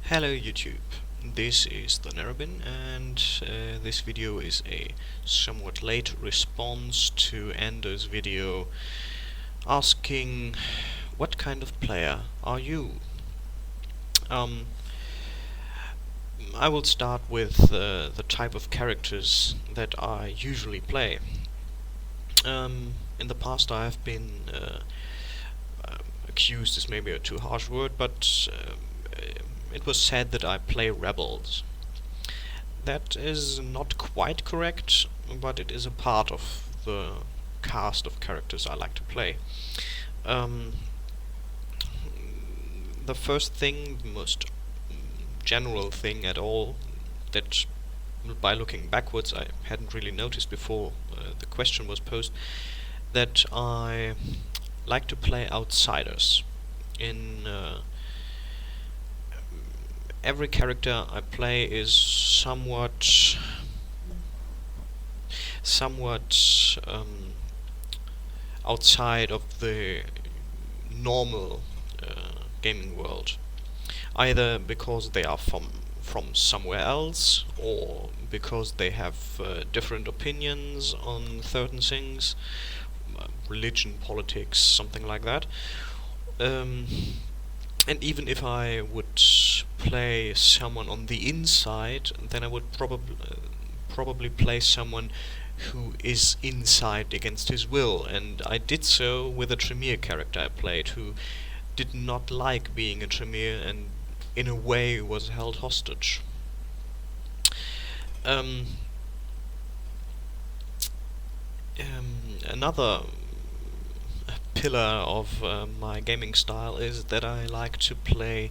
Hello YouTube, this is the Nerabin, and this video is a somewhat late response to Endo's video asking what kind of player are you? I will start with the type of characters that I usually play. In the past I have been accused is maybe a too harsh word, but it was said that I play rebels. That is not quite correct, but it is a part of the cast of characters I like to play. The first thing, the most general thing at all, that by looking backwards I hadn't really noticed before the question was posed, that I like to play outsiders. In every character I play is somewhat outside of the normal gaming world, either because they are from somewhere else, or because they have different opinions on certain things, religion, politics, something like that. And even if I would play someone on the inside, then I would probably play someone who is inside against his will, and I did so with a Tremere character I played, who did not like being a Tremere and in a way was held hostage. Another pillar of my gaming style is that I like to play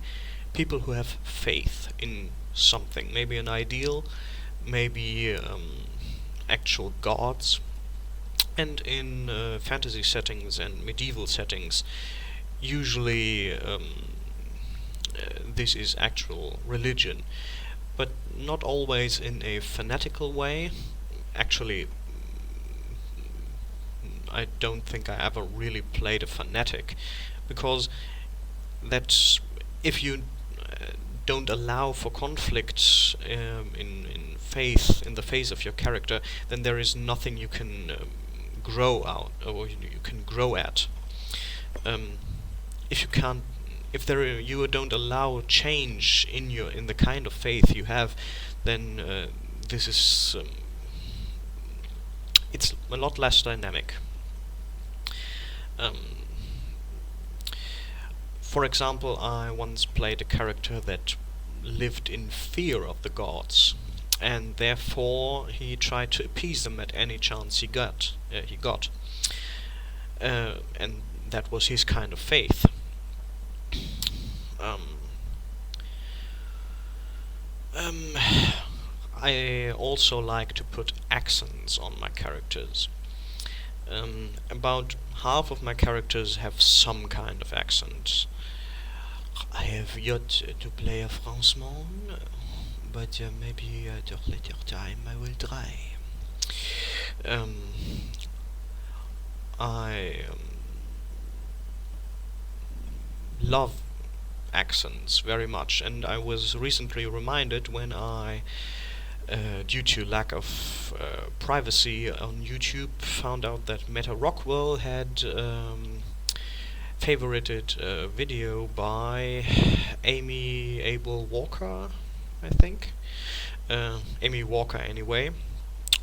people who have faith in something, maybe an ideal, maybe actual gods. And in fantasy settings and medieval settings, usually this is actual religion, but not always in a fanatical way. Actually, I don't think I ever really played a fanatic, because that's, if you don't allow for conflict in faith, in the face of your character, then there is nothing you can grow out, or you can grow at. If you can't, if you don't allow change in the kind of faith you have, then this is it's a lot less dynamic. For example, I once played a character that lived in fear of the gods, and therefore he tried to appease them at any chance he got, and that was his kind of faith. I also like to put accents on my characters. About half of my characters have some kind of accent. I have yet to play a Frenchman, but maybe at a later time I will try. I love accents very much, and I was recently reminded when I due to lack of privacy on YouTube, found out that Meta Rockwell had favorited a video by Amy Abel Walker, I think. Amy Walker anyway,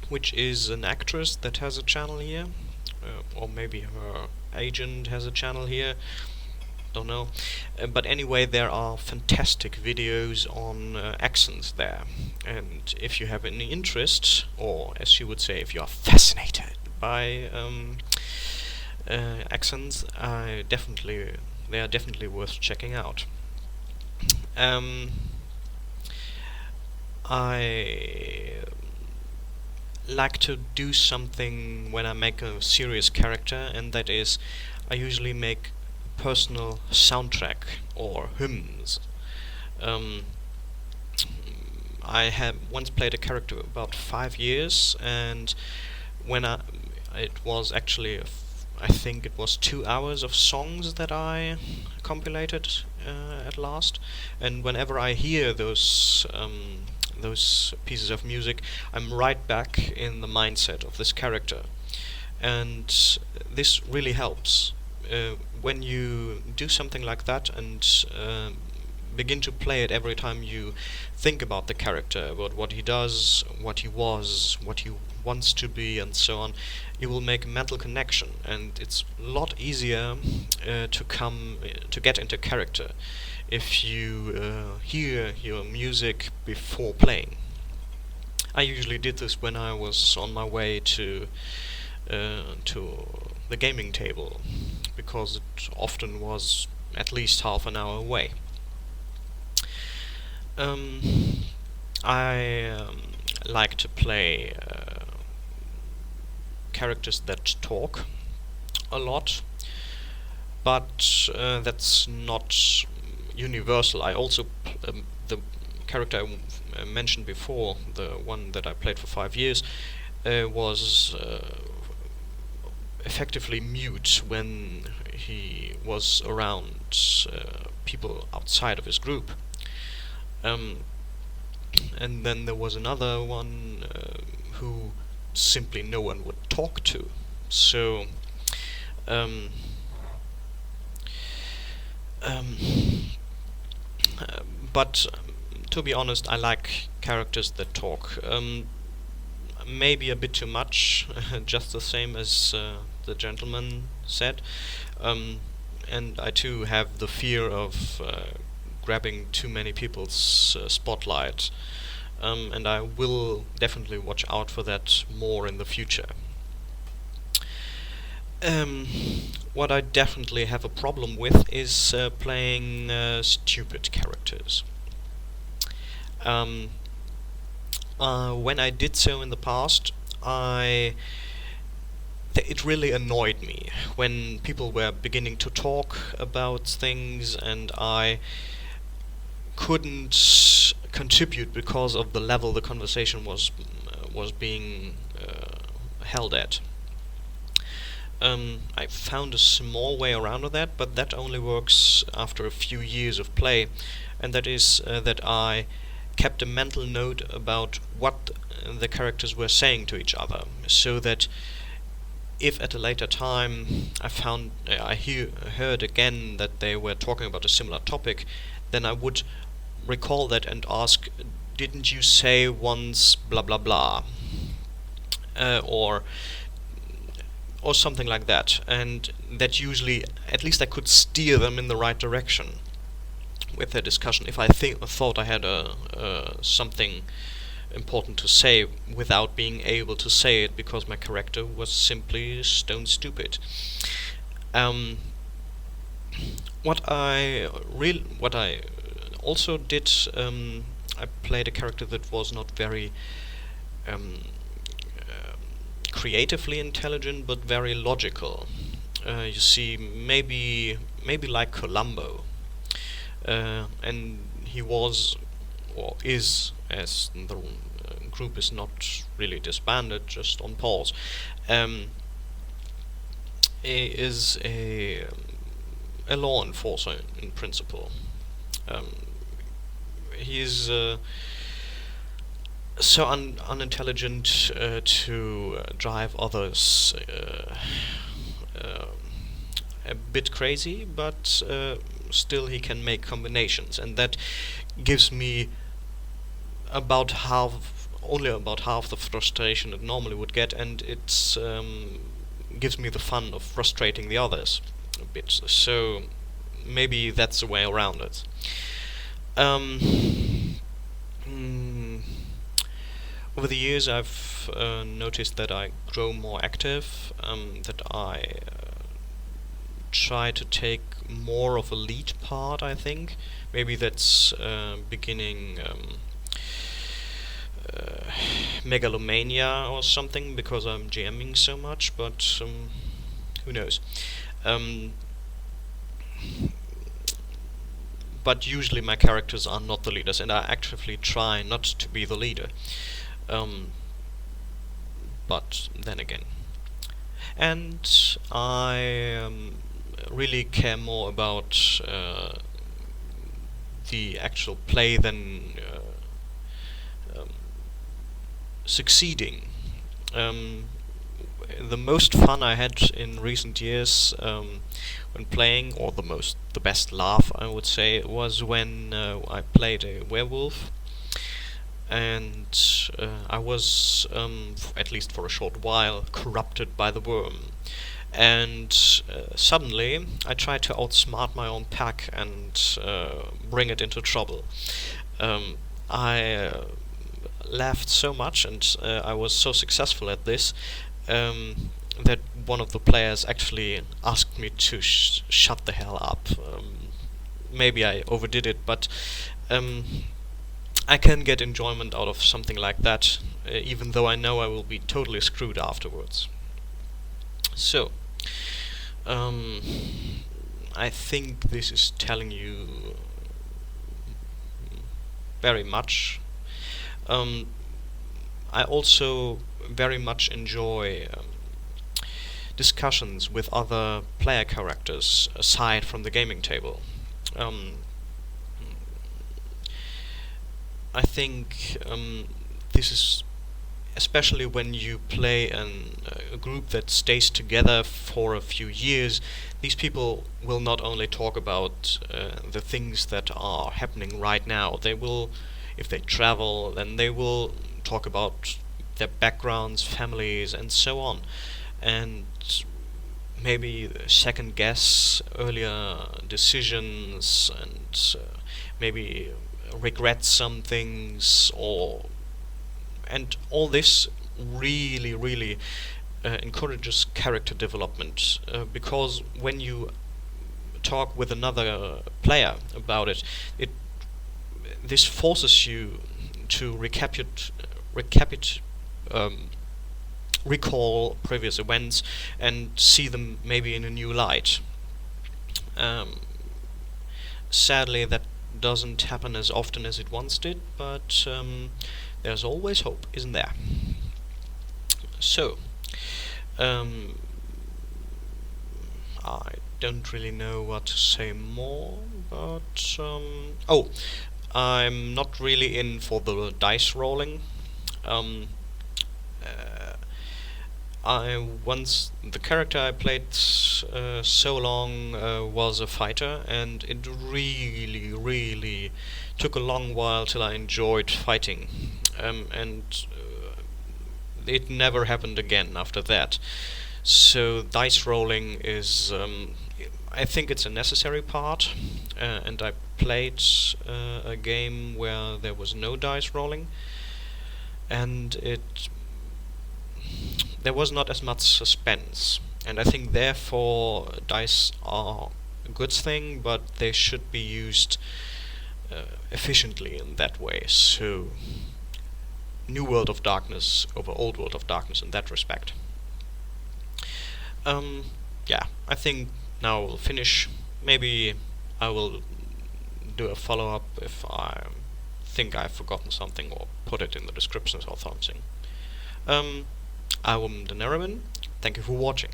which is an actress that has a channel here, or maybe her agent has a channel here, don't know. But anyway, there are fantastic videos on accents there, and if you have any interest, or as she would say, if you are fascinated by accents, they are definitely worth checking out. I like to do something when I make a serious character, and that is, I usually make personal soundtrack or hymns. I have once played a character about 5 years, and when it was actually I think it was 2 hours of songs that I compilated at last, and whenever I hear those pieces of music, I'm right back in the mindset of this character, and this really helps. When you do something like that and begin to play it every time you think about the character, about what he does, what he was, what he wants to be, and so on, you will make a mental connection, and it's a lot easier to get into character if you hear your music before playing. I usually did this when I was on my way to the gaming table, because it often was at least half an hour away. I like to play characters that talk a lot, but that's not universal. I also the character I mentioned before, the one that I played for 5 years, was effectively mute when he was around people outside of his group. And then there was another one who simply no one would talk to. So but to be honest, I like characters that talk. Maybe a bit too much, just the same as the gentleman said. And I too have the fear of grabbing too many people's spotlight, and I will definitely watch out for that more in the future. What I definitely have a problem with is playing stupid characters. When I did so in the past, it really annoyed me when people were beginning to talk about things and I couldn't contribute because of the level the conversation was being held at. I found a small way around that, but that only works after a few years of play, and that is that I kept a mental note about what the characters were saying to each other, so that if at a later time I heard again that they were talking about a similar topic, then I would recall that and ask, didn't you say once blah blah blah, or something like that, and that usually, at least I could steer them in the right direction with the discussion if I thought I had something important to say without being able to say it because my character was simply stone stupid. What I also did, I played a character that was not very creatively intelligent, but very logical. You see, maybe like Columbo, and he was, or is, as the group is not really disbanded, just on pause, is a law enforcer in principle. He is so unintelligent to drive others a bit crazy, but still he can make combinations, and that gives me only about half the frustration it normally would get, and it gives me the fun of frustrating the others a bit. So maybe that's the way around it. Over the years, I've noticed that I grow more active, that I try to take more of a lead part, I think. Maybe that's beginning megalomania or something, because I'm GMing so much, but who knows. But usually my characters are not the leaders, and I actively try not to be the leader. But then again, and I really care more about the actual play than um, succeeding. Um, the most fun I had in recent years when playing, or the best laugh I would say, was when I played a werewolf, and I was, at least for a short while, corrupted by the worm. And suddenly, I tried to outsmart my own pack and bring it into trouble. I laughed so much, and I was so successful at this, that one of the players actually asked me to shut the hell up. Maybe I overdid it, but um, I can get enjoyment out of something like that, even though I know I will be totally screwed afterwards. So, um, I think this is telling you very much. Um, I also very much enjoy discussions with other player characters aside from the gaming table. Um, I think this is especially when you play a group that stays together for a few years. These people will not only talk about the things that are happening right now. They will, if they travel, then they will talk about their backgrounds, families, and so on, and maybe second guess earlier decisions, and maybe regret some things, or and all this really encourages character development, because when you talk with another player about it, this forces you to um, recall previous events and see them maybe in a new light. Um, Sadly, that doesn't happen as often as it once did, but there's always hope, isn't there? So, um, I don't really know what to say more, but oh, I'm not really in for the dice rolling. Um, uh, I once the character I played so long was a fighter, and it really took a long while till I enjoyed fighting, and it never happened again after that. So dice rolling is, I think it's a necessary part, and I played a game where there was no dice rolling, and there was not as much suspense. And I think therefore dice are a good thing, but they should be used efficiently in that way. So, New World of Darkness over Old World of Darkness in that respect. Um, yeah, I think now we'll finish. Maybe I will do a follow-up if I think I've forgotten something, or put it in the descriptions or something. I'm the Neraman. Thank you for watching.